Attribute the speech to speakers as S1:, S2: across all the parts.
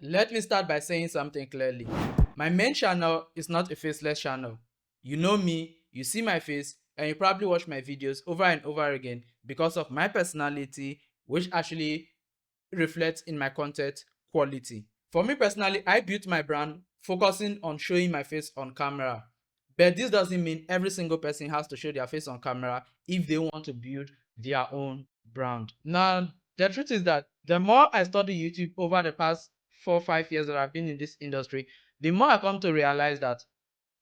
S1: Let me start by saying something clearly. My main channel is not a faceless channel. You know me, you see my face, and you probably watch my videos over and over again because of my personality, which actually reflects in my content quality. For me personally, I built my brand focusing on showing my face on camera. But this doesn't mean every single person has to show their face on camera if they want to build their own brand. Now, the truth is that the more I study YouTube over the past 4 or 5 years that I've been in this industry, the more I come to realize that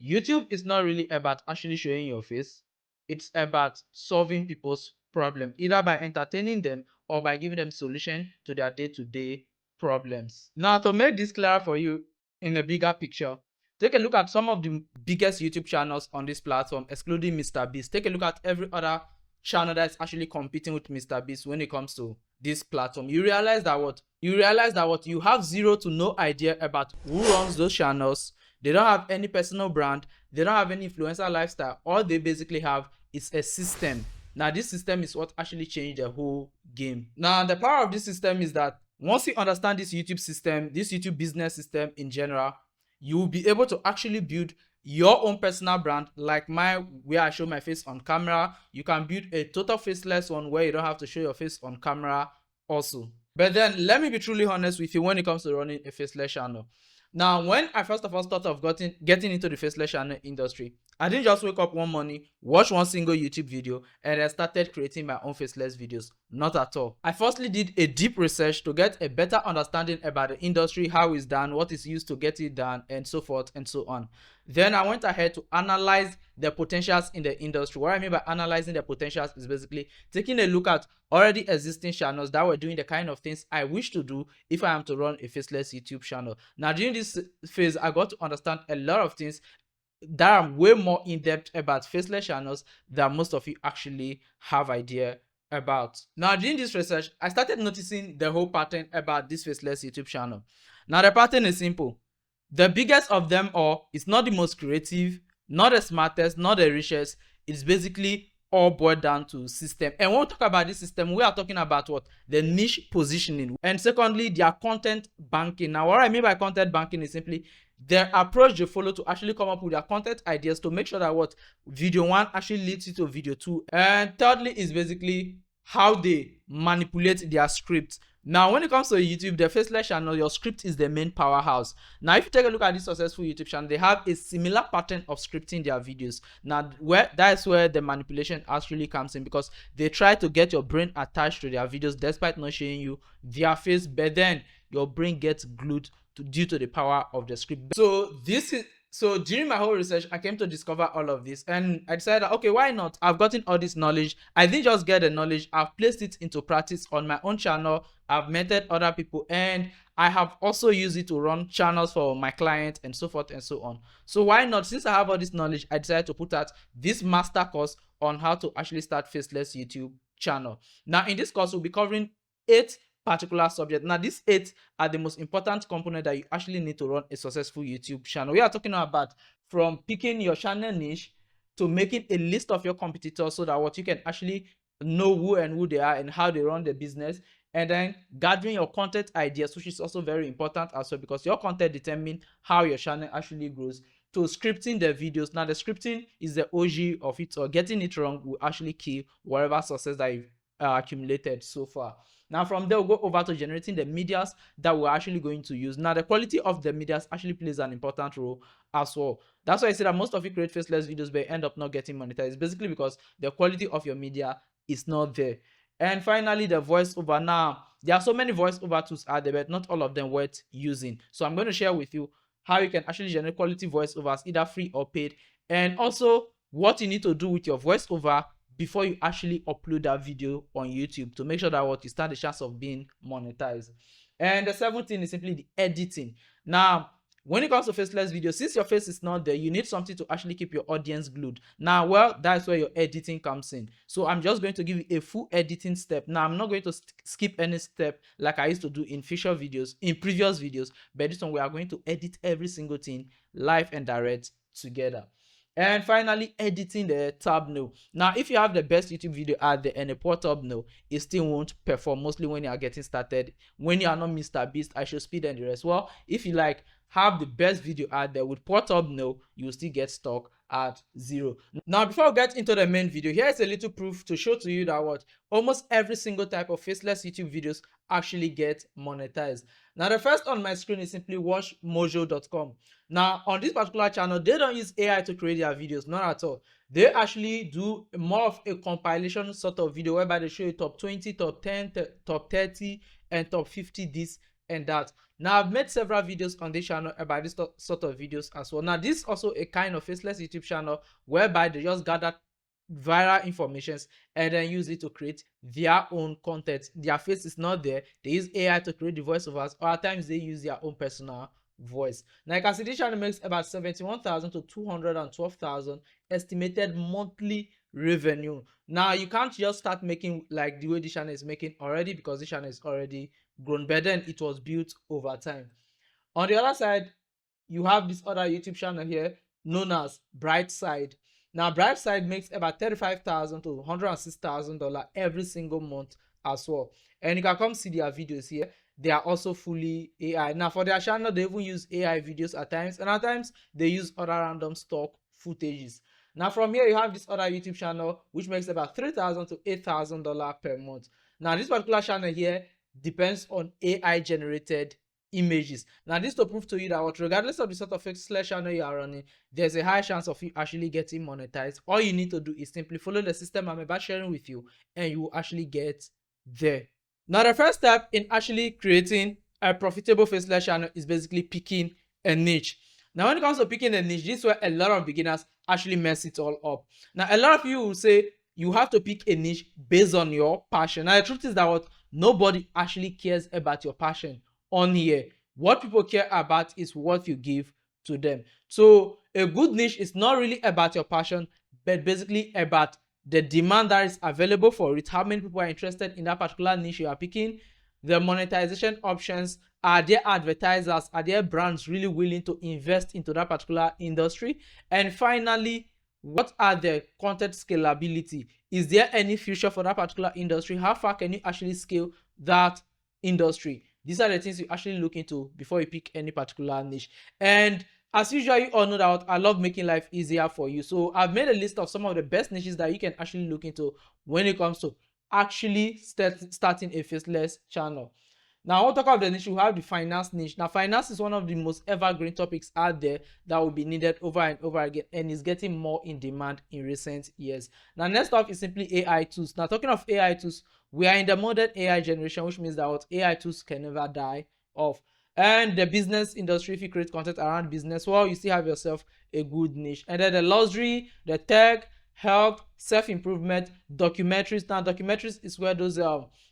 S1: YouTube is not really about actually showing your face. It's about solving people's problem, either by entertaining them or by giving them solution to their day-to-day problems. Now, to make this clear for you in a bigger picture, take a look at some of the biggest YouTube channels on this platform, excluding Mr. Beast. Take a look at every other channel that's actually competing with Mr. Beast when it comes to this platform. You realize that what you have zero to no idea about who runs those channels. They don't have any personal brand. They don't have any influencer lifestyle. All they basically have is a system. Now, this system is what actually changed the whole game. Now, the power of this system is that once you understand this YouTube system, this YouTube business system in general, you will be able to actually build your own personal brand like mine, where I show my face on camera. You can build a total faceless one where you don't have to show your face on camera also. But then let me be truly honest with you when it comes to running a faceless channel. Now, when I first of all thought of getting into the faceless channel industry, I didn't just wake up one morning, watch one single YouTube video, and I started creating my own faceless videos. Not at all. I firstly did a deep research to get a better understanding about the industry, how it's done, what is used to get it done, and so forth and so on. Then I went ahead to analyze the potentials in the industry. What I mean by analyzing the potentials is basically taking a look at already existing channels that were doing the kind of things I wish to do if I am to run a faceless YouTube channel. Now, during this phase, I got to understand a lot of things that are way more in-depth about faceless channels than most of you actually have idea about. Now, during this research, I started noticing the whole pattern about this faceless YouTube channel. Now, the pattern is simple. The biggest of them all is not the most creative, not the smartest, not the richest. It's basically all boiled down to system. And when we talk about this system, we are talking about what? The niche positioning. And secondly, their content banking. Now, what I mean by content banking is simply their approach they follow to actually come up with their content ideas to make sure that what video one actually leads you to video two. And thirdly is basically how they manipulate their script. Now, when it comes to YouTube, the faceless channel, your script is the main powerhouse. Now, if you take a look at this successful YouTube channel, they have a similar pattern of scripting their videos. Now, that's where the manipulation actually comes in, because they try to get your brain attached to their videos despite not showing you their face, but then your brain gets glued due to the power of the script. So during my whole research, I came to discover all of this, and I decided, okay, why not? I've gotten all this knowledge. I didn't just get the knowledge, I've placed it into practice on my own channel. I've mentored other people, and I have also used it to run channels for my clients and so forth and so on. So why not? Since I have all this knowledge, I decided to put out this master course on how to actually start faceless YouTube channel. Now, in this course, we'll be covering 8 particular subject. Now, these 8 are the most important component that you actually need to run a successful YouTube channel. We are talking about from picking your channel niche to making a list of your competitors so that what you can actually know who and who they are and how they run the business, and then gathering your content ideas, which is also very important as well, because your content determines how your channel actually grows, to scripting the videos. Now, the scripting is the OG of it, or getting it wrong will actually kill whatever success that you've accumulated so far. Now, from there, we'll go over to generating the medias that we're actually going to use. Now, the quality of the medias actually plays an important role as well. That's why I say that most of you create faceless videos but end up not getting monetized, basically because the quality of your media is not there. And finally, the voiceover. Now, there are so many voiceover tools out there, but not all of them worth using. So I'm going to share with you how you can actually generate quality voiceovers, either free or paid, and also what you need to do with your voiceover before you actually upload that video on YouTube to make sure that what you stand a chance of being monetized. And the 7th thing is simply the editing. Now, when it comes to faceless videos, since your face is not there, you need something to actually keep your audience glued. Now, well, that's where your editing comes in. So I'm just going to give you a full editing step. Now, I'm not going to skip any step like I used to do in previous videos, but this one we are going to edit every single thing live and direct together. And finally, editing the thumbnail. Now, if you have the best YouTube video out there and a poor thumbnail, it still won't perform, mostly when you are getting started. When you are not Mr. Beast, I should speed and the rest. Well, if you like have the best video out there with poor thumbnail, you will still get stuck at 0. Now, before we get into the main video, here's a little proof to show to you that what almost every single type of faceless YouTube videos actually get monetized. Now, the first on my screen is simply watchmojo.com. Now, on this particular channel, they don't use AI to create their videos, not at all. They actually do more of a compilation sort of video whereby they show you top 20, top 10, top 30, and top 50 this and that. Now, I've made several videos on this channel about this sort of videos as well. Now, this is also a kind of faceless YouTube channel whereby they just gather viral informations and then use it to create their own content. Their face is not there. They use AI to create the voiceovers, or at times they use their own personal voice. Now, you can see this channel makes about 71,000 to 212,000 estimated monthly revenue. Now, you can't just start making like the way this channel is making already, because this channel is already grown, but then it was built over time. On the other side, you have this other YouTube channel here known as Brightside. Now, Brightside makes about $35,000 to $106,000 every single month as well. And you can come see their videos here. They are also fully AI. Now, for their channel, they even use AI videos at times, and at times they use other random stock footages. Now, from here, you have this other YouTube channel which makes about $3,000 to $8,000 per month. Now, this particular channel here depends on AI generated images. Now, this to prove to you that regardless of the sort of faceless channel you are running, there's a high chance of you actually getting monetized. All you need to do is simply follow the system I'm about sharing with you, and you will actually get there. Now, the first step in actually creating a profitable faceless channel is basically picking a niche. Now, when it comes to picking a niche, this is where a lot of beginners actually mess it all up. Now, a lot of you will say you have to pick a niche based on your passion. Now, the truth is that nobody actually cares about your passion on here. What people care about is what you give to them. So a good niche is not really about your passion, but basically about the demand that is available for it, how many people are interested in that particular niche you are picking, the monetization options, are there advertisers, are there brands really willing to invest into that particular industry, and finally, what are the content scalability? Is there any future for that particular industry? How far can you actually scale that industry? These are the things you actually look into before you pick any particular niche. And as usual, you all know that I love making life easier for you. So I've made a list of some of the best niches that you can actually look into when it comes to actually starting a faceless channel. Now, I want to talk about the niche. We have the finance niche. Now, finance is one of the most evergreen topics out there that will be needed over and over again, and is getting more in demand in recent years. Now, next up is simply AI tools. Now, talking of AI tools, we are in the modern AI generation, which means that AI tools can never die off. And the business industry, if you create content around business, well, you still have yourself a good niche. And then the luxury, the tech, health, self-improvement, documentaries. Now, documentaries is where those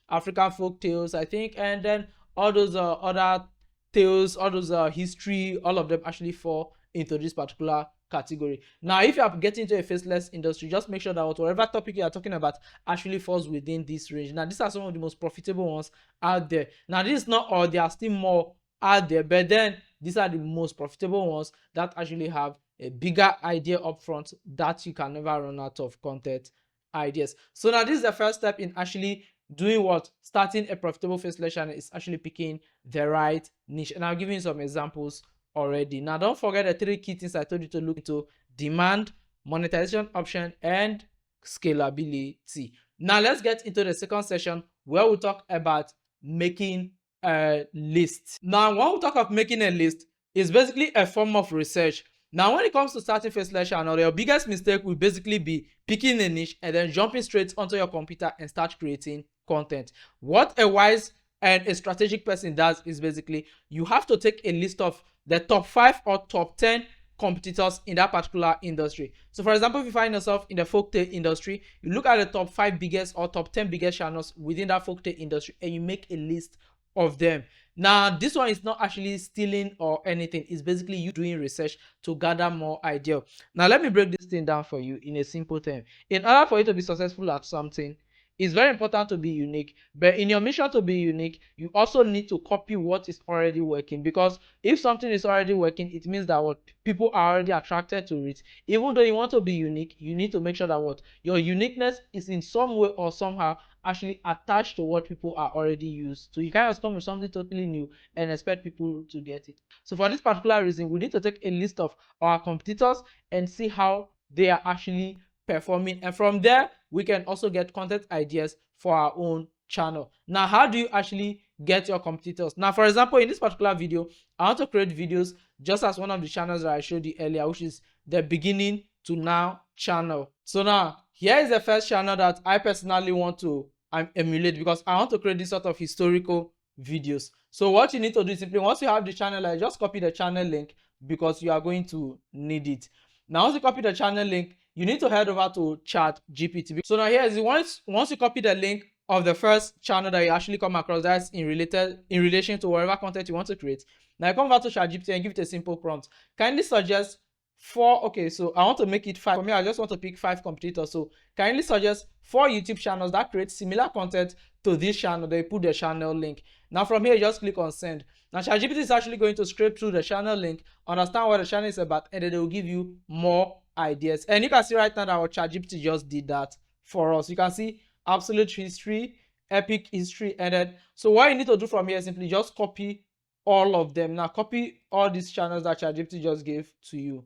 S1: African folk tales, I think, and then all those other tales, all those history, all of them actually fall into this particular category. Now, if you are getting into a faceless industry, just make sure that whatever topic you are talking about actually falls within this range. Now, these are some of the most profitable ones out there. Now, this is not all, there are still more out there, but then these are the most profitable ones that actually have a bigger idea up front that you can never run out of content ideas. So now this is the first step in actually doing what? Starting a profitable faceless channel is actually picking the right niche. And I'll give you some examples already. Now, don't forget the 3 key things I told you to look into: demand, monetization option, and scalability. Now, let's get into the second session where we talk about making a list. Now, when we talk of making a list, it's basically a form of research. Now, when it comes to starting faceless channel, your biggest mistake will basically be picking a niche and then jumping straight onto your computer and start creating content. What a wise and a strategic person does is basically you have to take a list of the top 5 or top 10 competitors in that particular industry. So, for example, if you find yourself in the folktale industry, you look at the top 5 biggest or top 10 biggest channels within that folktale industry and you make a list of them. Now, this one is not actually stealing or anything. It's basically you doing research to gather more ideas. Now, let me break this thing down for you in a simple term. In order for you to be successful at something, It's very important to be unique, but in your mission to be unique, you also need to copy what is already working, because if something is already working, it means that what people are already attracted to it. Even though you want to be unique, you need to make sure that what your uniqueness is in some way or somehow actually attached to what people are already used to. You can't just come with something totally new and expect people to get it. So for this particular reason, we need to take a list of our competitors and see how they are actually performing, and from there we can also get content ideas for our own channel. Now, how do you actually get your competitors? Now, for example, in this particular video, I want to create videos just as one of the channels that I showed you earlier, which is the beginning to now channel. So now here is the first channel that I personally want to emulate, because I want to create this sort of historical videos. So what you need to do is simply, once you have the channel, just copy the channel link, because you are going to need it. Now, once you copy the channel link, you need to head over to ChatGPT. So now here is once you copy the link of the first channel that you actually come across that's in relation to whatever content you want to create. Now you come over to ChatGPT and give it a simple prompt. Kindly suggest 4. Okay, so I want to make it 5. For me, I just want to pick 5 competitors. So kindly suggest 4 YouTube channels that create similar content to this channel. They put the channel link. Now from here, you just click on send. Now ChatGPT is actually going to scrape through the channel link, understand what the channel is about, and then they will give you more ideas. And you can see right now that our ChatGPT just did that for us. You can see absolute history, epic history, and then so what you need to do from here is simply just copy all of them. Now copy all these channels that ChatGPT just gave to you.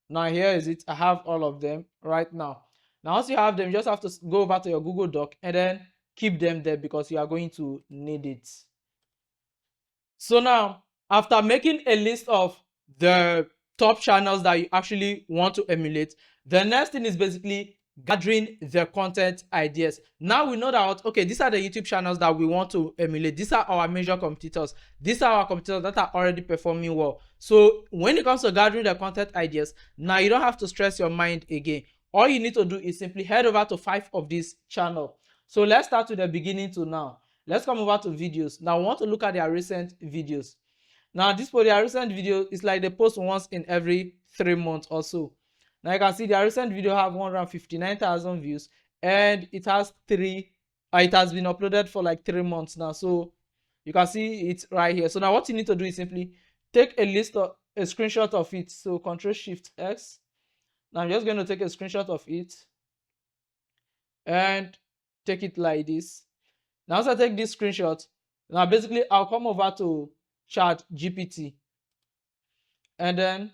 S1: Now here is it. I have all of them right now. Now once you have them, you just have to go over to your Google Doc and then keep them there, because you are going to need it. So now, after making a list of the top channels that you actually want to emulate, the next thing is basically gathering the content ideas. Now we know that, okay, these are the YouTube channels that we want to emulate. These are our major competitors. These are our competitors that are already performing well. So when it comes to gathering the content ideas, now you don't have to stress your mind again. All you need to do is simply head over to 5 of these channels. So let's start with the beginning to now. Let's come over to videos. Now we want to look at their recent videos. Now this for their recent video is like they post once in every 3 months or so. Now you can see their recent video have 159,000 views, and it has it has been uploaded for like 3 months now. So you can see it right here. So now what you need to do is simply take a screenshot of it. So Ctrl+Shift+X. Now I'm just going to take a screenshot of it and take it like this. Now once I take this screenshot, now basically I'll come over to ChatGPT and then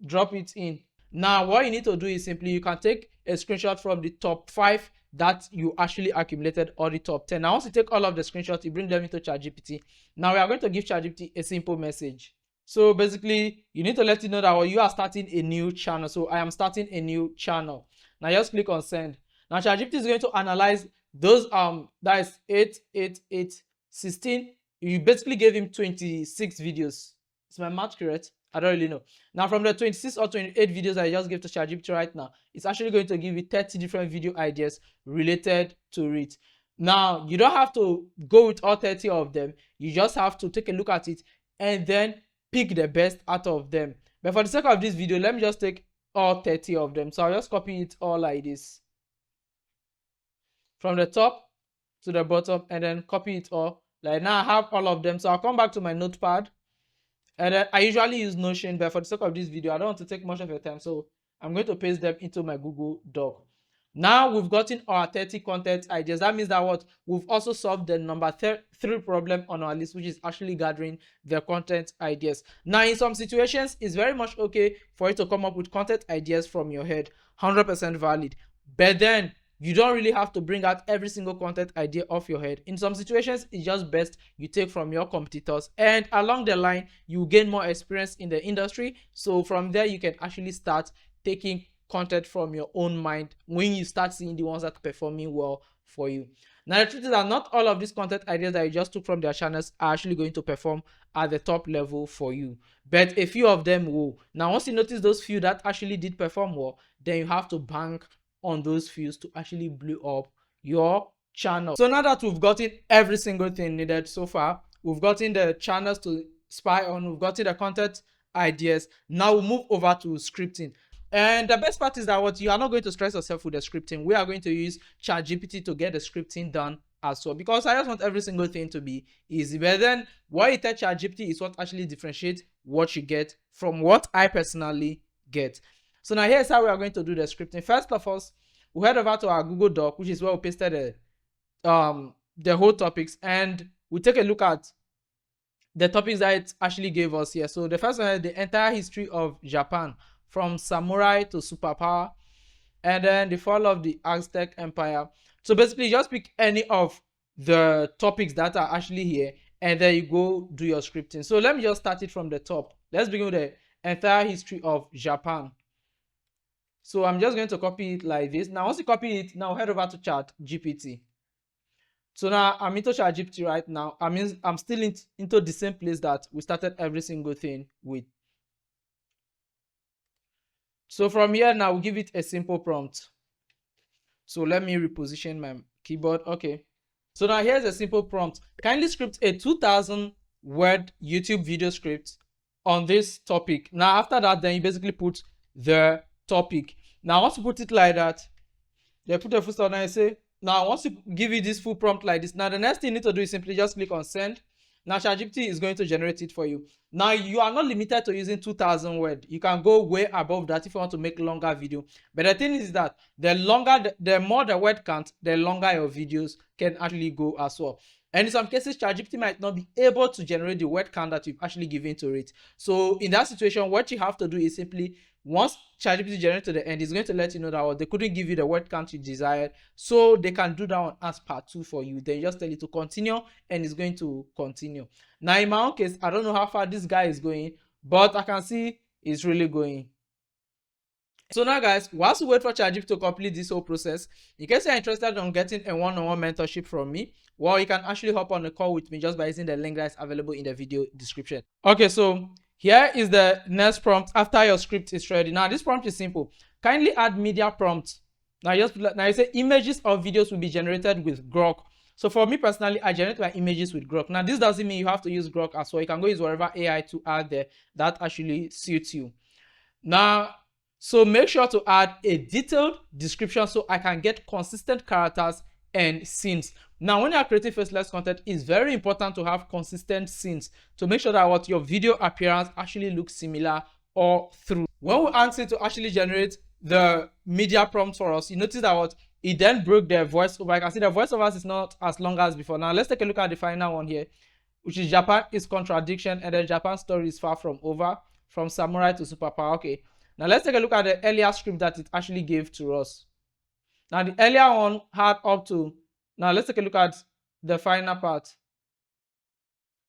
S1: drop it in. Now what you need to do is simply, you can take a screenshot from the top 5 that you actually accumulated, or the top 10. Now once you take all of the screenshots, you bring them into ChatGPT. Now we are going to give ChatGPT a simple message. So basically, you need to let it know that you are starting a new channel. So I am starting a new channel. Now just click on send. Now ChatGPT is going to analyze those that is 8, 8, 8, 16. You basically gave him 26 videos. Is my math correct? I don't really know. Now from the 26 or 28 videos I just gave to ChatGPT right now, it's actually going to give you 30 different video ideas related to it. Now you don't have to go with all 30 of them. You just have to take a look at it and then pick the best out of them. But for the sake of this video, let me just take all 30 of them. So I'll just copy it all like this, from the top to the bottom, and then copy it all. Like now I have all of them. So I'll come back to my notepad, and then I usually use Notion, but for the sake of this video, I don't want to take much of your time, so I'm going to paste them into my Google Doc. Now we've gotten our 30 content ideas. That means that we've also solved the number 3 problem on our list, which is actually gathering the content ideas. Now in some situations, it's very much okay for you to come up with content ideas from your head, 100% valid. But then you don't really have to bring out every single content idea off your head. In some situations, it's just best you take from your competitors, and along the line, you gain more experience in the industry. So from there, you can actually start taking content from your own mind when you start seeing the ones that are performing well for you. Now the truth is that not all of these content ideas that you just took from their channels are actually going to perform at the top level for you, but a few of them will. Now once you notice those few that actually did perform well, then you have to bank on those fews to actually blow up your channel. So now that we've gotten every single thing needed so far, we've gotten the channels to spy on, we've gotten the content ideas. Now we'll move over to scripting. And the best part is that what you are not going to stress yourself with the scripting. We are going to use ChatGPT to get the scripting done as well, because I just want every single thing to be easy. But then what you tell ChatGPT is what actually differentiates what you get from what I personally get. So now here's how we are going to do the scripting. First of all, we head over to our Google Doc, which is where we pasted the whole topics, and we take a look at the topics that it actually gave us here. So the first one is the entire history of Japan, from samurai to superpower, and then the fall of the Aztec Empire. So basically, just pick any of the topics that are actually here, and then you go do your scripting. So let me just start it from the top. Let's begin with the entire history of Japan. So I'm just going to copy it like this. Now, once you copy it, now head over to ChatGPT. So now I'm into ChatGPT right now. I mean, I'm still into the same place that we started every single thing with. So from here now, we'll give it a simple prompt. So let me reposition my keyboard. Okay. So now here's a simple prompt. Kindly script a 2000 word YouTube video script on this topic. Now after that, then you basically put the topic. Now once you put it like that, they put a full stop and I say, now once you give it this full prompt like this, now the next thing you need to do is simply just click on send. Now ChatGPT is going to generate it for you. Now you are not limited to using 2000 words. You can go way above that if you want to make longer video. But the thing is that the more the word count, the longer your videos can actually go as well. And in some cases, ChatGPT might not be able to generate the word count that you've actually given to it. So in that situation, what you have to do is simply, once ChatGPT generates to the end, it's going to let you know that they couldn't give you the word count you desired, so they can do that one as part 2 for you. Then you just tell it to continue, and it's going to continue. Now in my own case, I don't know how far this guy is going, but I can see it's really going. So now guys, whilst we wait for ChatGPT to complete this whole process, in case you're interested in getting a one-on-one mentorship from me, well, you can actually hop on a call with me just by using the link that is available in the video description. Okay, so here is the next prompt after your script is ready. Now this prompt is simple. Kindly add media prompt. Now you say images or videos will be generated with Grok. So for me personally, I generate my images with Grok. Now this doesn't mean you have to use Grok as well. You can go use whatever AI to add there that actually suits you. Now, so make sure to add a detailed description so I can get consistent characters and scenes. Now, when you are creating faceless content, it's very important to have consistent scenes to make sure that what your video appearance actually looks similar all through. When we asked it to actually generate the media prompt for us, you notice that what it then broke the voiceover. I can see the voiceovers is not as long as before. Now let's take a look at the final one here, which is Japan is contradiction, and then Japan story is far from over, from samurai to superpower. Okay, now let's take a look at the earlier script that it actually gave to us. Now the earlier one had up to, now let's take a look at the final part.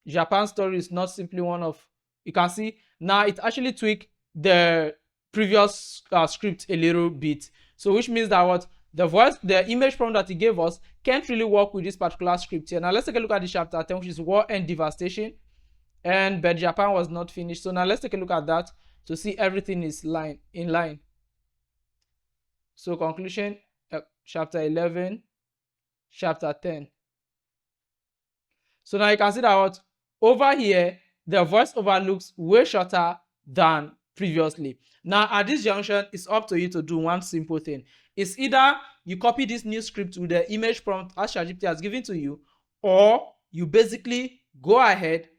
S1: Japan story is not simply one of, you can see now it actually tweaked the previous script a little bit. So which means that what the image prompt that it gave us can't really work with this particular script here. Now let's take a look at the chapter 10, which is war and devastation, but Japan was not finished. So now let's take a look at that to see everything is in line. So conclusion, chapter 11, chapter 10. So now you can see that what over here the voiceover looks way shorter than previously. Now at this junction, it's up to you to do one simple thing. It's either you copy this new script with the image prompt as ChatGPT has given to you, or you basically go ahead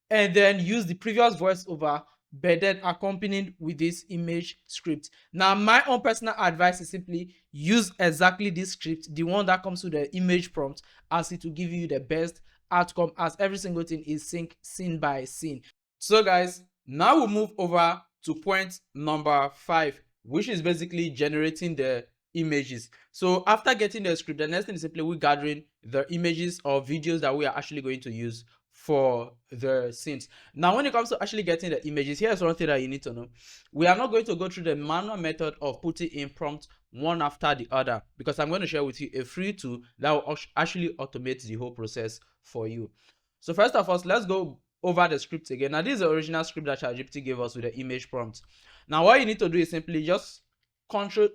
S1: and then use the previous voiceover but then accompanied with this image script. Now my own personal advice is simply use exactly this script, the one that comes with the image prompt, as it will give you the best outcome, as every single thing is synced scene by scene. So guys, now we'll move over to point number 5, which is basically generating the images. So after getting the script, the next thing is simply we're gathering the images or videos that we are actually going to use for the scenes. Now when it comes to actually getting the images, here's one thing that you need to know. We are not going to go through the manual method of putting in prompts one after the other, because I'm going to share with you a free tool that will actually automate the whole process for you. So first of all, let's go over the script again. Now this is the original script that ChatGPT gave us with the image prompt. Now what you need to do is simply just Control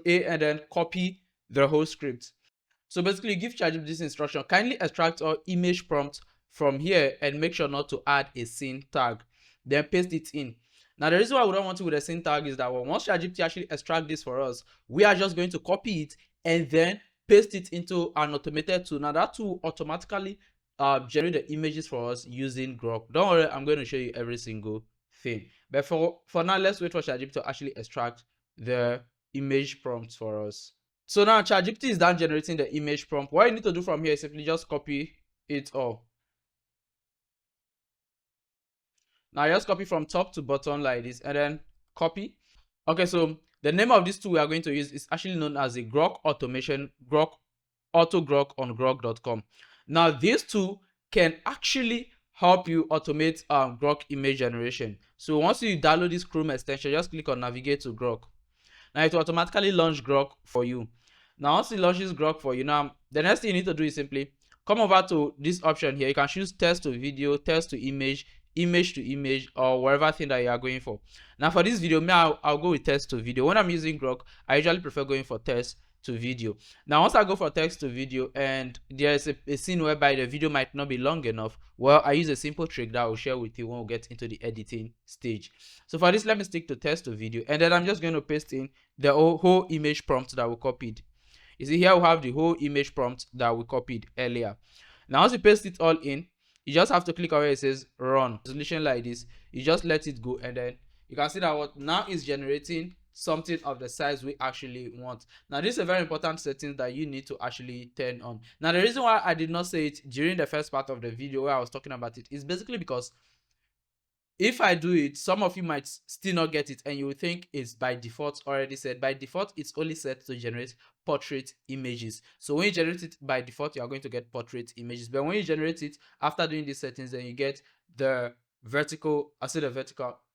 S1: A and then copy the whole script. So basically you give ChatGPT this instruction: kindly extract our image prompt from here and make sure not to add a scene tag. Then paste it in. Now, the reason why we don't want to with the syntax is that once ChatGPT actually extract this for us, we are just going to copy it and then paste it into an automated tool. Now, that tool automatically generate the images for us using Grok. Don't worry, I'm going to show you every single thing. But for now, let's wait for ChatGPT to actually extract the image prompts for us. So now ChatGPT is done generating the image prompt. What you need to do from here is simply just copy it all. Now just copy from top to bottom like this and then copy. Okay, so the name of this tool we are going to use is actually known as a Grok automation, Grok auto Grok on grok.com. Now this tool can actually help you automate Grok image generation. So once you download this Chrome extension, just click on navigate to Grok. Now it will automatically launch Grok for you. Now once it launches Grok for you, now the next thing you need to do is simply come over to this option here. You can choose text to video, text to image, image to image, or whatever thing that you are going for. Now for this video, I'll go with text to video. When I'm using Grok, I usually prefer going for text to video. Now once I go for text to video and there's a scene whereby the video might not be long enough, well, I use a simple trick that I will share with you when we get into the editing stage. So for this, let me stick to text to video, and then I'm just going to paste in the whole image prompt that we copied. You see here we have the whole image prompt that we copied earlier. Now once you paste it all in, you just have to click on where it says run resolution like this. You just let it go, and then you can see that what now is generating something of the size we actually want. Now this is a very important setting that you need to actually turn on. Now the reason why I did not say it during the first part of the video where I was talking about it is basically because if I do it, some of you might still not get it, and you will think it's by default already set. By default, it's only set to generate portrait images. So when you generate it by default, you are going to get portrait images. But when you generate it after doing these settings, then you get the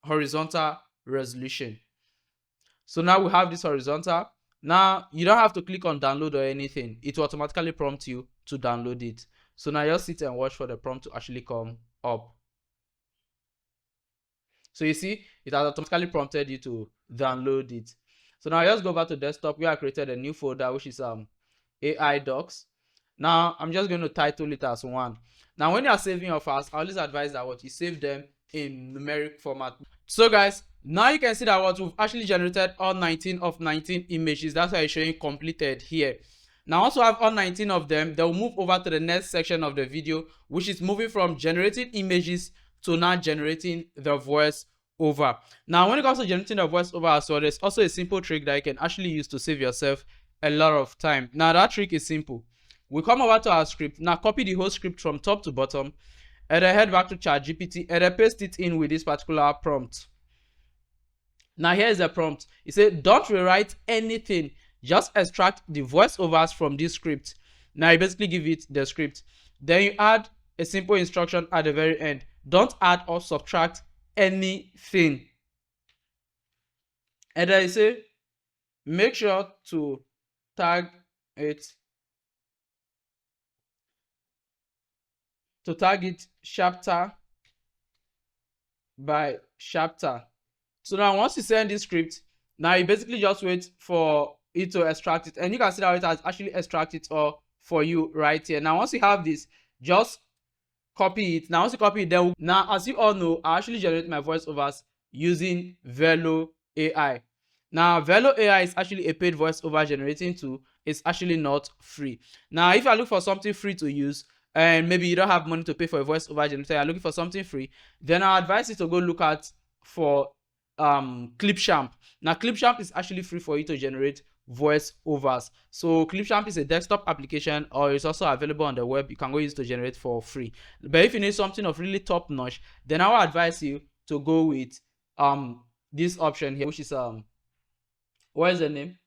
S1: horizontal resolution. So now we have this horizontal. Now you don't have to click on download or anything. It will automatically prompt you to download it. So now just sit and watch for the prompt to actually come up. So you see, it has automatically prompted you to download it. So now just go back to desktop. We have created a new folder, which is AI docs. Now I'm just going to title it as 1. Now when you are saving your files, I always advise that what you save them in numeric format. So guys, now you can see that what we've actually generated all 19 of 19 images. That's why it's showing completed here. Now once we have all 19 of them, they'll move over to the next section of the video, which is moving from generating images to now generating the voice over. Now when it comes to generating the voice over as well, there's also a simple trick that you can actually use to save yourself a lot of time. Now that trick is simple. We come over to our script. Now copy the whole script from top to bottom, and then head back to ChatGPT and then paste it in with this particular prompt. Now here's the prompt. It said don't rewrite anything, just extract the voiceovers from this script. Now you basically give it the script, then you add a simple instruction at the very end. Don't add or subtract anything. And then you say make sure to tag it chapter by chapter. So now once you send this script, now you basically just wait for it to extract it, and you can see that it has actually extracted it all for you right here. Now once you have this, just copy it. Now once you copy it, then now as you all know, I actually generate my voiceovers using Virlo AI. Now Virlo AI is actually a paid voiceover generating tool. It's actually not free. Now if I look for something free to use, and maybe you don't have money to pay for a voiceover generator, you're looking for something free, then I advise you to go look at for Clipchamp. Now Clipchamp is actually free for you to generate voiceovers. So Clipchamp is a desktop application, or it's also available on the web. You can go use it to generate for free. But if you need something of really top notch, then I would advise you to go with this option here, which is what is the name?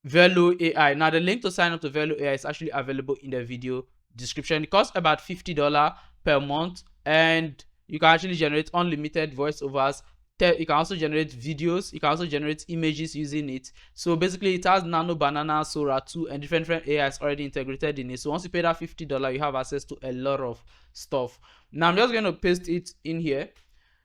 S1: Virlo AI. Now the link to sign up to Virlo AI is actually available in the video description. It costs about $50 per month, and you can actually generate unlimited voiceovers. You can also generate videos. You can also generate images using it. So basically it has Nano, Banana, Sora 2 and different AIs already integrated in it. So once you pay that $50, you have access to a lot of stuff. Now I'm just going to paste it in here.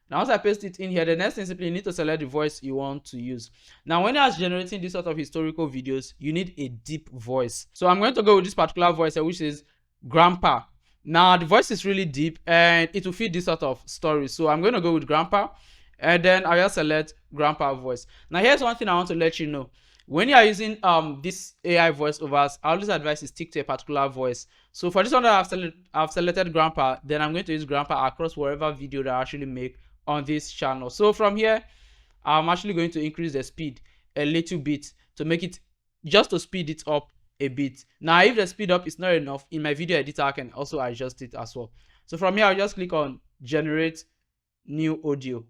S1: Now once I paste it in here, the next thing simply you need to select the voice you want to use. Now when you're generating this sort of historical videos, you need a deep voice. So I'm going to go with this particular voice here, which is Grandpa. Now the voice is really deep and it will fit this sort of story. So I'm going to go with Grandpa. and then I'll just select grandpa voice. Now here's one thing I want to let you know. When you are using this AI voiceovers, I always advise you stick to a particular voice. So for this one that I've selected grandpa, then I'm going to use grandpa across whatever video that I actually make on this channel. So from here, I'm actually going to increase the speed a little bit to make it, just to speed it up a bit. Now if the speed up is not enough, in my video editor I can also adjust it as well. So from here I'll just click on generate new audio.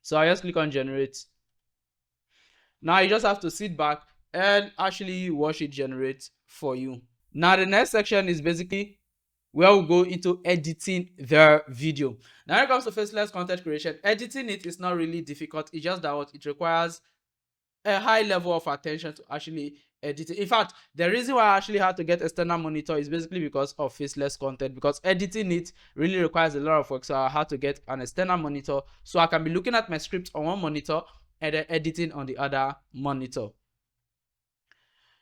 S1: So I just click on generate. Now you just have to sit back and actually watch it generate for you. Now the next section is basically where we'll go into editing the video. Now when it comes to faceless content creation, editing it is not really difficult. It's just that it requires a high level of attention to actually edit it. In fact, the reason why I actually had to get external monitor is basically because of faceless content, because editing it really requires a lot of work. So I had to get an external monitor so I can be looking at my script on one monitor and then editing on the other monitor.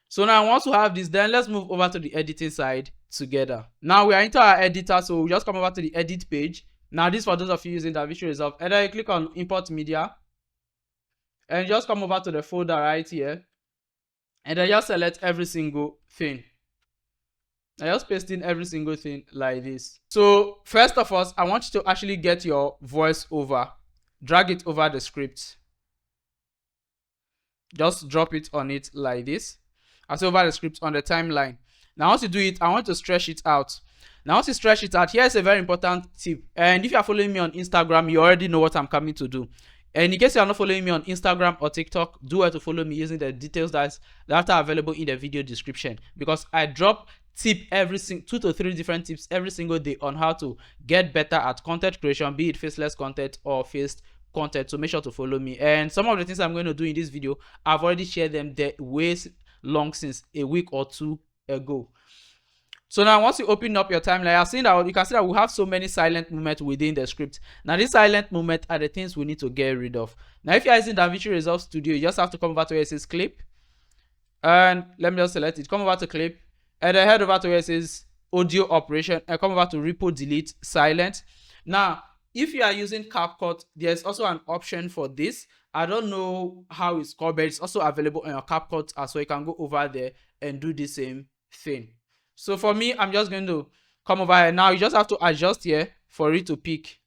S1: So now once we have this, then let's move over to the editing side together. Now we are into our editor, so we'll just come over to the edit page. Now this for those of you using DaVinci Resolve, and then you click on import media and just come over to the folder right here and then just select every single thing. I just paste in every single thing like this. So first of all, I want you to actually get your voiceover, drag it over the script, just drop it on it like this. I say over the script on the timeline. Now once you do it, I want to stretch it out. Now once you stretch it out, here's a very important tip, and if you are following me on Instagram, you already know what I'm coming to do. And in case you are not following me on Instagram or TikTok, do well to follow me using the details that are available in the video description, because I drop tip every 2 to 3 different tips every single day on how to get better at content creation, be it faceless content or faced content. So make sure to follow me. And some of the things I'm going to do in this video, I've already shared them there way long since a week or 2 ago. So now once you open up your timeline, you can see that we have so many silent moments within the script. Now these silent moments are the things we need to get rid of. Now if you're using DaVinci Resolve Studio, you just have to come over to where it says clip, and let me just select it, come over to clip, and then head over to where it says audio operation and come over to repo delete silent. Now if you are using CapCut, there's also an option for this. I don't know how it's called, but it's also available on your CapCut as well. You can go over there and do the same thing. So for me, I'm just going to come over here. Now you just have to adjust here for it to pick.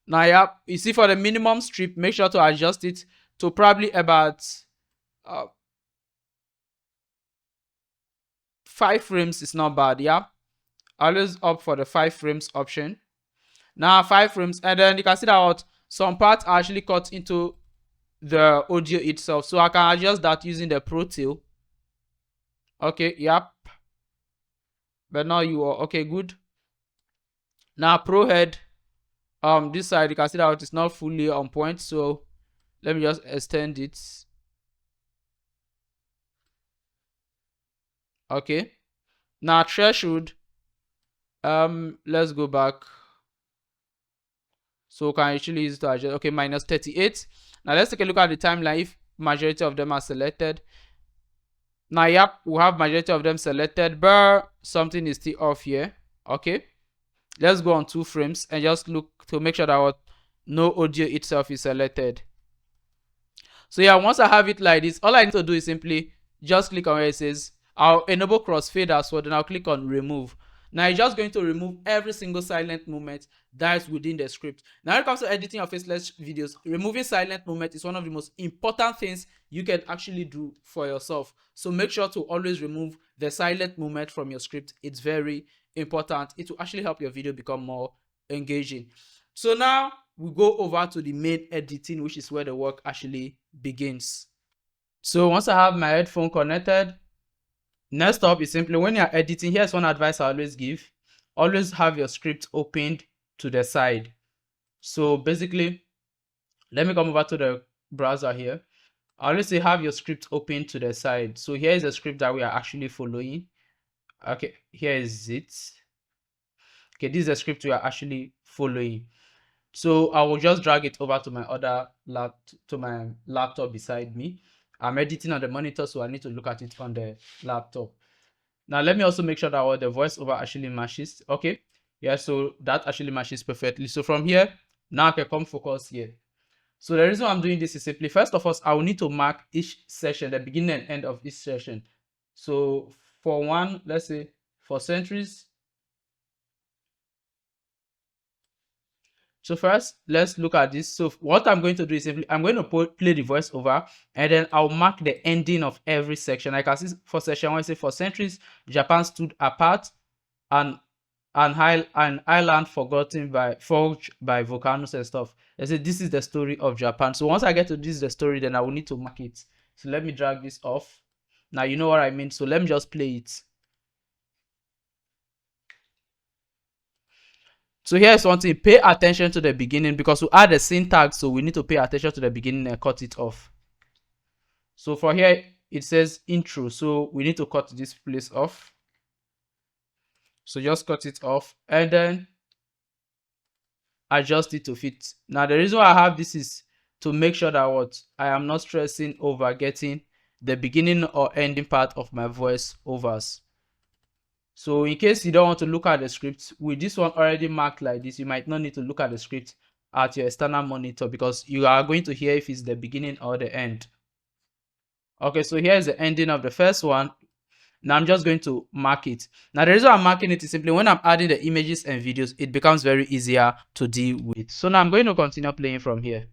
S1: Now yeah, you see for the minimum strip, make sure to adjust it to probably about 5 frames is not bad. Yeah, always opt for the 5 frames option. Now 5 frames, and then you can see that some parts are actually cut into the audio itself, so I can adjust that using the Pro Tool. Okay, yep, but now you are okay, good. Now Pro Head, this side you can see that it's not fully on point, so let me just extend it. Okay, now threshold, let's go back. So can actually use it to adjust. Okay, minus 38. Now let's take a look at the timeline if majority of them are selected. Now yep, we have majority of them selected, but something is still off here. Okay, let's go on 2 frames and just look to make sure that no audio itself is selected. So yeah, once I have it like this, all I need to do is simply just click on where it says I'll enable crossfade as well, then I'll click on remove. Now it's just going to remove every single silent moment that is within the script. Now when it comes to editing your faceless videos, removing silent moment is one of the most important things you can actually do for yourself. So make sure to always remove the silent moment from your script. It's very important. It will actually help your video become more engaging. So now we go over to the main editing, which is where the work actually begins. So once I have my headphone connected, next up is simply when you're editing, here's one advice I always give. Always have your script opened to the side. So basically, let me come over to the browser here. I always say have your script open to the side. So here is the script that we are actually following. Okay, here is it. Okay, this is the script we are actually following. So I will just drag it over to my other laptop beside me. I'm editing on the monitor, so I need to look at it on the laptop. Now let me also make sure that the voiceover actually matches. Okay, yeah, so that actually matches perfectly. So from here, Now I can come focus here. So the reason I'm doing this is simply, first of all, I will need to mark each session, the beginning and end of each session. So for one, let's say for centuries. So first, let's look at this. So what I'm going to do is simply, I'm going to play the voiceover, and then I'll mark the ending of every section. I can see for section 1, say for centuries, Japan stood apart, and an island forgotten by forged by volcanoes and stuff. I say this is the story of Japan. So once I get to this is the story, then I will need to mark it. So let me drag this off. Now you know what I mean. So let me just play it. So here's one thing, pay attention to the beginning because we add a syntax, so we need to pay attention to the beginning and cut it off. So for here, it says intro, so we need to cut this place off. So just cut it off and then adjust it to fit. Now the reason why I have this is to make sure that what I am not stressing over getting the beginning or ending part of my voice overs. So in case you don't want to look at the script, with this one already marked like this, you might not need to look at the script at your external monitor because you are going to hear if it's the beginning or the end. Okay, so here's the ending of the first one. Now I'm just going to mark it. Now the reason I'm marking it is simply when I'm adding the images and videos, it becomes very easier to deal with. So now I'm going to continue playing from here.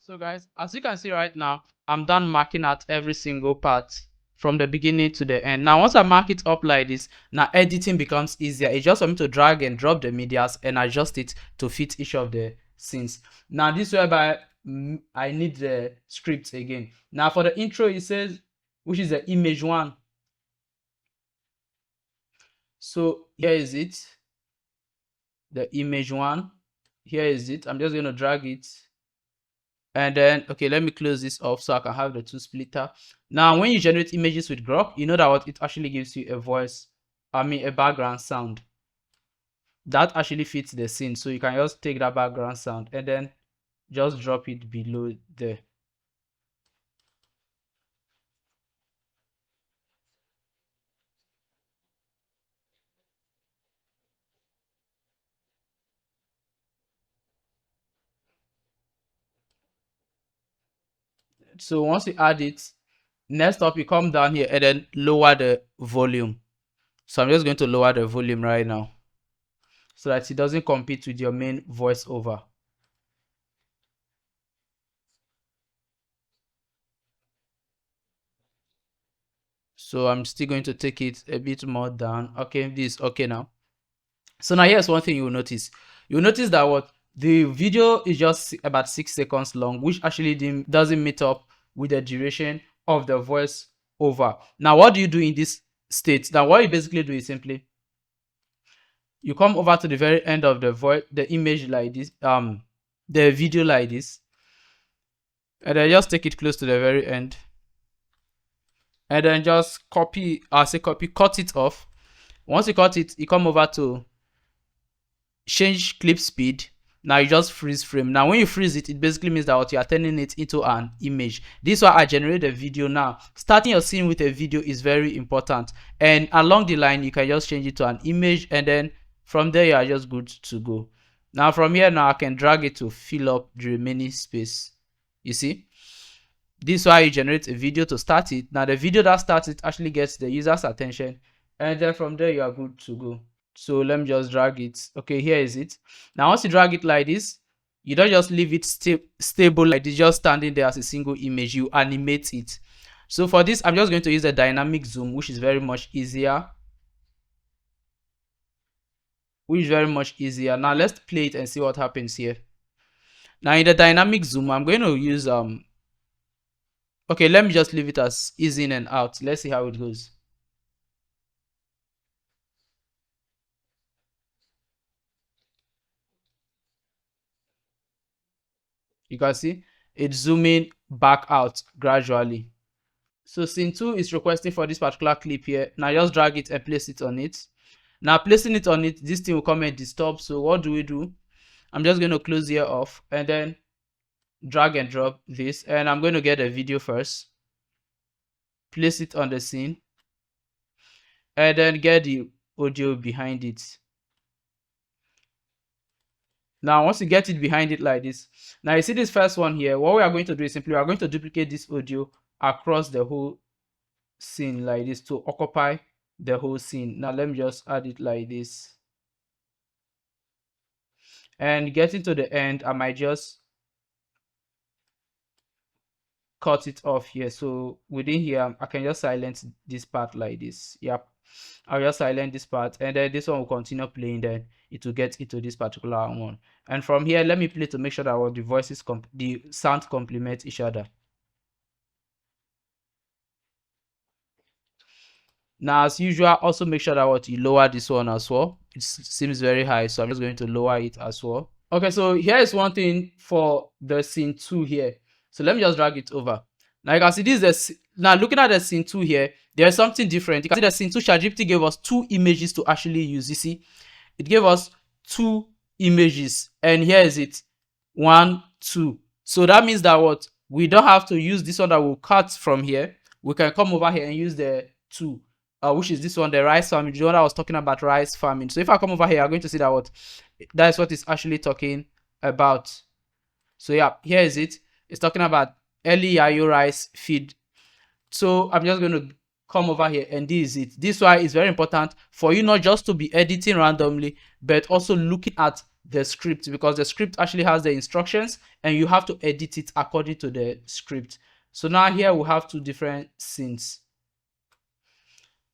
S1: So guys, as you can see right now, I'm done marking out every single part from the beginning to the end. Now once I mark it up like this, now editing becomes easier. It's just for me to drag and drop the medias and adjust it to fit each of the scenes. Now this whereby I need the script again. Now for the intro, it says, which is the image one. So here is it, the image one. Here is it. I'm just going to drag it. And then, okay, let me close this off so I can have the two splitter. Now, when you generate images with Grok, you know that what it actually gives you a voice, a background sound. That actually fits the scene. So you can just take that background sound and then just drop it below there. So once you add it, next up you come down here and then lower the volume. So I'm just going to lower the volume right now so that it doesn't compete with your main voiceover. So I'm still going to take it a bit more down. Okay, this is okay now. So now here's one thing you will notice. You'll notice that what the video is just about 6 seconds long, which actually doesn't meet up with the duration of the voice over. Now, what do you do in this state? Now, what you basically do is simply you come over to the very end of the image like this, the video like this, and then just take it close to the very end, and then just cut it off. Once you cut it, you come over to change clip speed. Now you just freeze frame. Now when you freeze it, it basically means that what you are turning it into an image. This is why I generate a video now. Starting your scene with a video is very important, and along the line you can just change it to an image, and then from there you are just good to go. Now from here, now I can drag it to fill up the remaining space. You see, this is why you generate a video to start it. Now the video that starts it actually gets the user's attention, and then from there you are good to go. So let me just drag it. Okay, here is it. Now once you drag it like this, you don't just leave it stable like this, just standing there as a single image. You animate it. So for this, I'm just going to use the dynamic zoom, which is very much easier. Now let's play it and see what happens here. Now in the dynamic zoom, I'm going to use okay, let me just leave it as ease in and out. Let's see how it goes. You can see it's zooming back out gradually. So scene 2 is requesting for this particular clip here. Now just drag it and place it on it. Now placing it on it, this thing will come and disturb. So what do? I'm just going to close here off and then drag and drop this, and I'm going to get a video first, place it on the scene, and then get the audio behind it. Now once you get it behind it like this, now you see this first one here, what we are going to do is simply we are going to duplicate this audio across the whole scene like this to occupy the whole scene. Now let me just add it like this, and getting to the end, I might just cut it off here. So within here, I can just silence this part like this. Yep, I'll just silence this part, and then this one will continue playing. Then it will get into this particular one, and from here, let me play to make sure that all the voices the sound complement each other. Now, as usual, also make sure that what you lower this one as well. It seems very high, so I'm just going to lower it as well. Okay, so here is one thing for the scene 2 here. So let me just drag it over. Now you can see this is now looking at the scene 2 here, there's something different. You can see the scene 2 ChatGPT gave us 2 images to actually use. You see, it gave us 2 images, and here is it, 1, 2. So that means that what we don't have to use this one that we'll cut from here. We can come over here and use the 2. Which is this one, the rice farming, the one I was talking about, rice farming. So if I come over here, I'm going to see that that is what it's actually talking about. So yeah, here is it. It's talking about early yayo rice feed. So I'm just going to come over here, and this is it. This why is very important for you not just to be editing randomly, but also looking at the script, because the script actually has the instructions and you have to edit it according to the script. So now here we have 2 different scenes.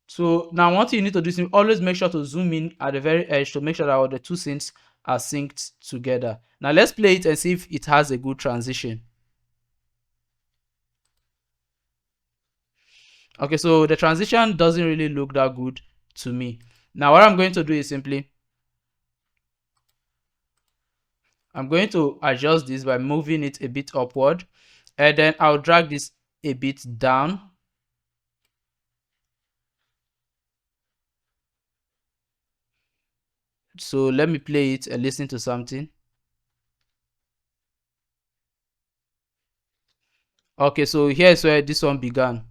S1: So now what you need to do is always make sure to zoom in at the very edge to make sure that all the 2 scenes are synced together. Now let's play it and see if it has a good transition. Okay, so the transition doesn't really look that good to me. Now what I'm going to do is simply I'm going to adjust this by moving it a bit upward, and then I'll drag this a bit down. So let me play it and listen to something. Okay, so here's where this one began.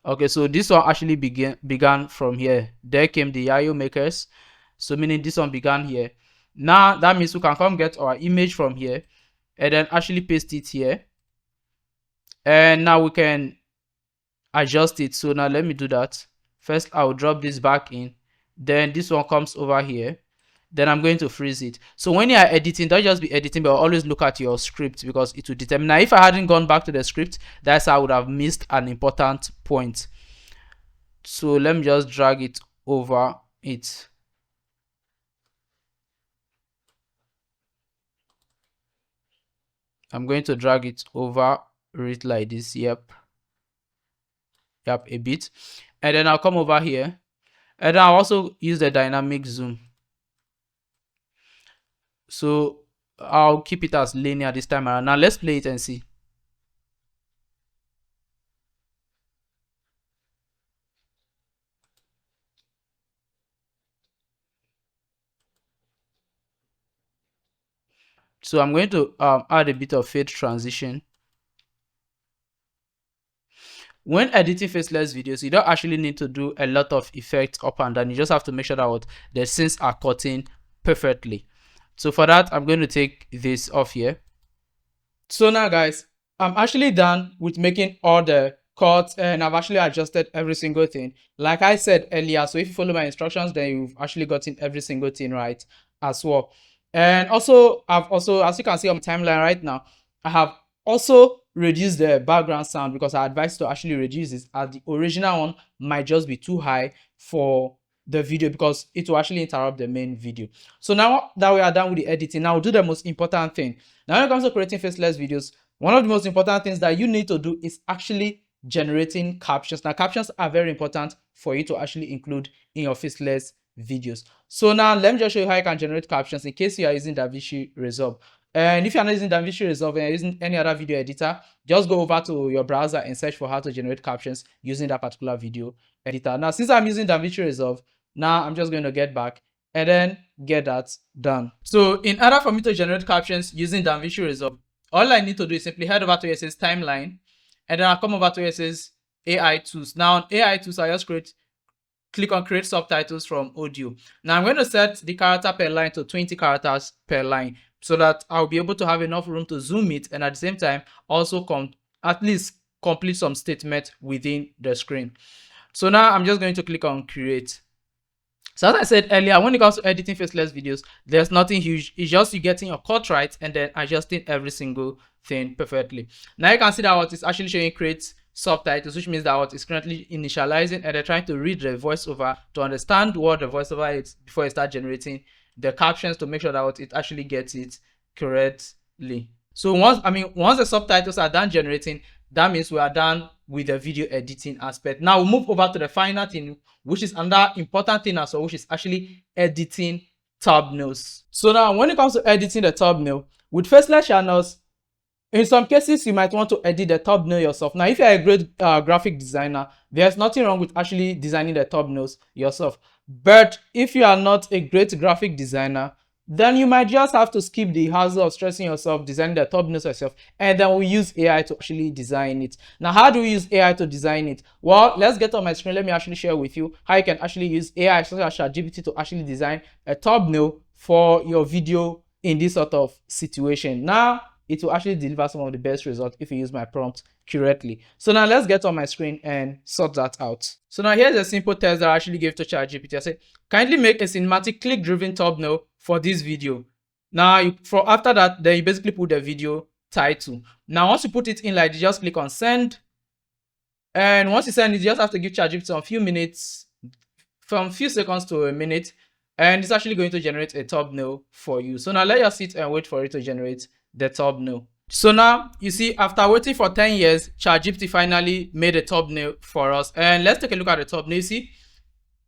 S1: Okay, so this one actually began from here. There came the yayo makers. So meaning this one began here. Now that means we can come get our image from here and then actually paste it here. And now we can adjust it. So now let me do that. First, I'll drop this back in. Then this one comes over here. Then I'm going to freeze it. So when you are editing, don't just be editing, but always look at your script, because it will determine. Now, if I hadn't gone back to the script, that's how I would have missed an important point. So let me just drag it over it. I'm going to drag it over it like this. Yep, a bit. And then I'll come over here. And then I'll also use the dynamic zoom. So I'll keep it as linear this time around. Now let's play it and see. So I'm going to add a bit of fade transition. When editing faceless videos, you don't actually need to do a lot of effects up and down. You just have to make sure that the scenes are cutting perfectly. So for that, I'm going to take this off here. So now guys, I'm actually done with making all the cuts, and I've actually adjusted every single thing like I said earlier. So if you follow my instructions, then you've actually gotten every single thing right as well. And also I've also, as you can see on my timeline right now, I have also reduced the background sound, because I advise to actually reduce this, as the original one might just be too high for the video, because it will actually interrupt the main video. So now that we are done with the editing, now we'll do the most important thing. Now when it comes to creating faceless videos, one of the most important things that you need to do is actually generating captions. Now captions are very important for you to actually include in your faceless videos. So now let me just show you how you can generate captions in case you are using DaVinci Resolve. And if you're not using DaVinci Resolve and you're using any other video editor, just go over to your browser and search for how to generate captions using that particular video editor. Now, since I'm using DaVinci Resolve, now I'm just going to get back and then get that done. So in order for me to generate captions using DaVinci Resolve, all I need to do is simply head over to where it says timeline, and then I'll come over to where it says AI tools. Now on AI tools, I just click on create subtitles from audio. Now I'm going to set the character per line to 20 characters per line so that I'll be able to have enough room to zoom it and at the same time also at least complete some statement within the screen. So now I'm just going to click on create. So as I said earlier, when it comes to editing faceless videos, there's nothing huge. It's just you getting your cut right and then adjusting every single thing perfectly. Now you can see that what is actually showing create subtitles, which means that what is currently initializing and they're trying to read the voiceover to understand what the voiceover is before it starts generating the captions to make sure that what it actually gets it correctly. So once the subtitles are done generating, that means we are done with the video editing aspect. Now we'll move over to the final thing, which is another important thing as well, which is actually editing thumbnails. So now when it comes to editing the thumbnail, with faceless channels, in some cases, you might want to edit the thumbnail yourself. Now, if you're a great graphic designer, there's nothing wrong with actually designing the thumbnails yourself. But if you are not a great graphic designer, then you might just have to skip the hassle of stressing yourself, designing the thumbnails yourself, and then we use AI to actually design it. Now, how do we use AI to design it? Well, let's get on my screen. Let me actually share with you how you can actually use AI such as ChatGPT to actually design a thumbnail for your video in this sort of situation. Now, it will actually deliver some of the best results if you use my prompt correctly. So now let's get on my screen and sort that out. So now here's a simple test that I actually gave to ChatGPT. I said, kindly make a cinematic click-driven thumbnail for this video. Now, after that, then you basically put the video title. Now, once you put it in like this, just click on send. And once you send it, you just have to give ChatGPT a few minutes, from a few seconds to a minute, and it's actually going to generate a thumbnail for you. So now let us sit and wait for it to generate the thumbnail. So now you see, after waiting for 10 years, ChatGPT finally made a thumbnail for us. And let's take a look at the thumbnail. You see,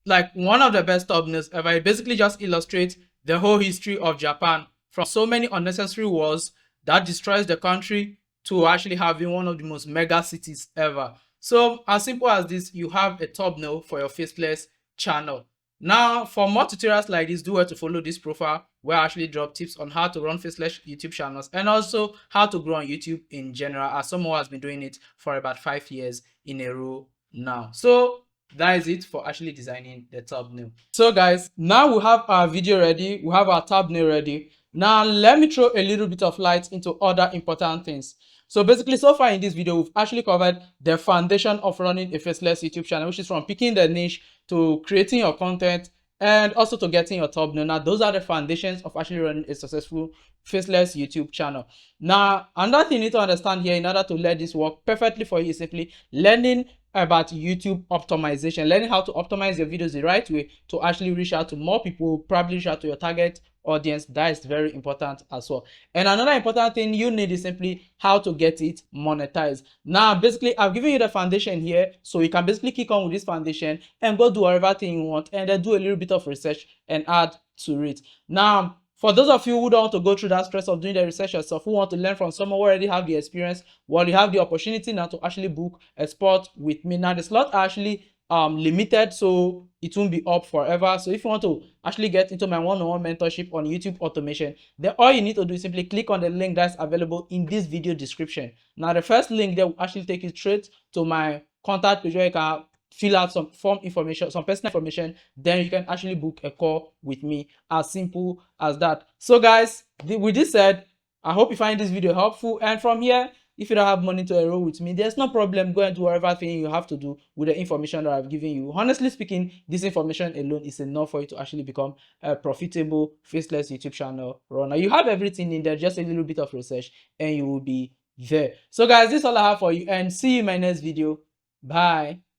S1: like one of the best thumbnails ever. It basically just illustrates the whole history of Japan, from so many unnecessary wars that destroys the country to actually having one of the most mega cities ever. So as simple as this, you have a thumbnail for your faceless channel. Now, for more tutorials like this, do well to follow this profile where I actually drop tips on how to run faceless YouTube channels and also how to grow on YouTube in general, as someone has been doing it for about 5 years in a row now. So that is it for actually designing the thumbnail. So guys, now we have our video ready, we have our thumbnail ready. Now let me throw a little bit of light into other important things. So basically, so far in this video, we've actually covered the foundation of running a faceless YouTube channel, which is from picking the niche to creating your content and also to getting your thumbnail. Now, those are the foundations of actually running a successful faceless YouTube channel. Now, another thing you need to understand here in order to let this work perfectly for you is simply learning about YouTube optimization, learning how to optimize your videos the right way to actually reach out to more people, probably reach out to your target audience. That is very important as well. And another important thing you need is simply how to get it monetized. Now, basically, I've given you the foundation here, so you can basically kick on with this foundation and go do whatever thing you want and then do a little bit of research and add to it. Now, for those of you who don't want to go through that stress of doing the research yourself, who want to learn from someone who already have the experience, well, you have the opportunity now to actually book a spot with me. Now, the slot are actually limited, so it won't be up forever. So if you want to actually get into my one-on-one mentorship on YouTube automation, then all you need to do is simply click on the link that's available in this video description. Now, the first link there will actually take you straight to my contact page where you can fill out some form information, some personal information, then you can actually book a call with me. As simple as that. So guys, with this said, I hope you find this video helpful, and from here, if you don't have money to enroll with me, there's no problem. Go and do whatever thing you have to do with the information that I've given you. Honestly speaking, this information alone is enough for you to actually become a profitable faceless YouTube channel runner. You have everything in there, just a little bit of research and you will be there. So guys, this is all I have for you, and see you in my next video. Bye.